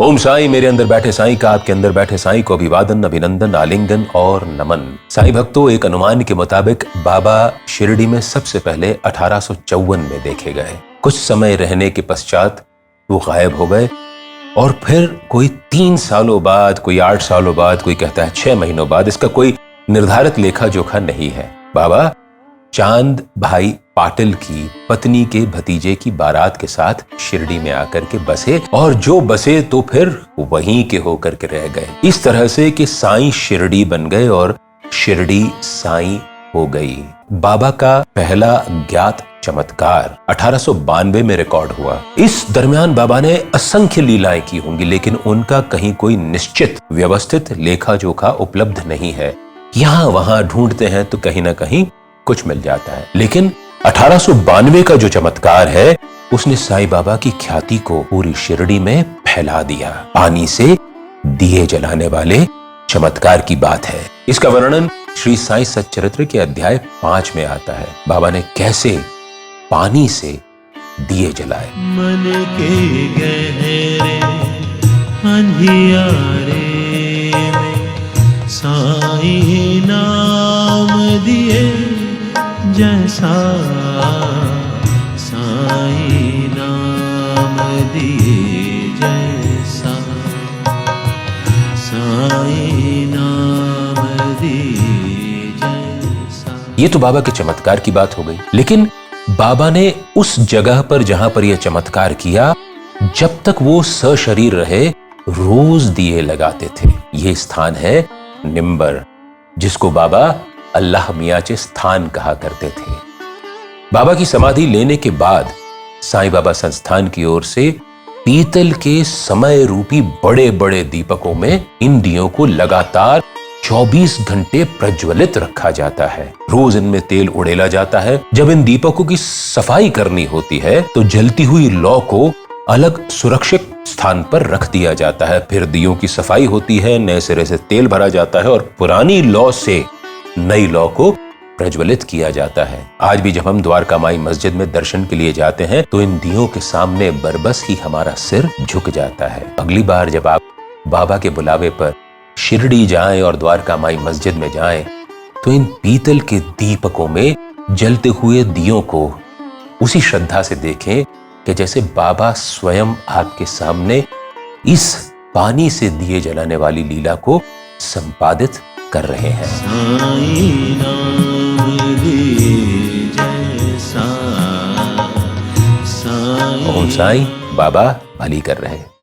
ओम साईं, मेरे अंदर बैठे साईं का आपके अंदर बैठे साईं को अभिवादन, अभिनंदन, आलिंगन और नमन। साईं भक्तों, एक अनुमान के मुताबिक बाबा शिरडी में सबसे पहले 1854 में देखे गए। कुछ समय रहने के पश्चात वो गायब हो गए और फिर कोई 3 सालों बाद, कोई 8 सालों बाद, कोई कहता है 6 महीनों बाद, इसका कोई निर्धारित लेखा जोखा नहीं है। बाबा चांद भाई पाटिल की पत्नी के भतीजे की बारात के साथ शिरडी में आकर के बसे और जो बसे तो फिर वहीं के होकर के रह गए। इस तरह से कि साईं शिरडी बन गए और शिरडी साईं हो गई। बाबा का पहला ज्ञात चमत्कार 1892 में रिकॉर्ड हुआ। इस दरमियान बाबा ने असंख्य लीलाएं की होंगी, लेकिन उनका कहीं कोई निश्चित व्यवस्थित लेखा जोखा उपलब्ध नहीं है। यहां वहां ढूंढते हैं तो कहीं ना कहीं कुछ मिल जाता है, लेकिन 1892 का जो चमत्कार है उसने साईं बाबा की ख्याति को पूरी शिरडी में फैला दिया। पानी से दिए जलाने वाले चमत्कार की बात है। इसका वर्णन श्री साईं सच्चरित्र के अध्याय 5 में आता है। बाबा ने कैसे पानी से दिए जलाए। मन के गहरे अंधियारे में साईं नाम दिए जैसा, साईं नाम दिए जैसा, साईं नाम दिए जैसा। ये तो बाबा के चमत्कार की बात हो गई, लेकिन बाबा ने उस जगह पर जहां पर यह चमत्कार किया, जब तक वो सशरीर रहे रोज दिए लगाते थे। ये स्थान है निंबर, जिसको बाबा अल्लाह मियाचे स्थान कहा करते थे। बाबा की समाधि लेने के बाद साईं बाबा संस्थान की ओर से पीतल के समय रूपी बड़े बड़े दीपकों में इन दियों को लगातार 24 घंटे प्रज्वलित रखा जाता है। रोज इनमें तेल उड़ेला जाता है। जब इन दीपकों की सफाई करनी होती है तो जलती हुई लौ को अलग सुरक्षित स्थान पर रख दिया जाता है। फिर दियों की सफाई होती है, नए सिरे से तेल भरा जाता है और पुरानी लौ से नई लौ को प्रज्वलित किया जाता है। आज भी जब हम द्वारका माई मस्जिद में दर्शन के लिए जाते हैं तो इन दियों के सामने बरबस ही हमारा सिर झुक जाता है। अगली बार जब आप बाबा के बुलावे पर शिरडी जाएं और द्वारका माई मस्जिद में जाएं तो इन पीतल के दीपकों में जलते हुए दियों को उसी श्रद्धा से देखें कि जैसे बाबा स्वयं आपके सामने इस पानी से दिए जलाने वाली लीला को संपादित कर रहे हैं। साईं नाम दिए जैसा, साईं ओम साईं, बाबा भली कर रहे हैं।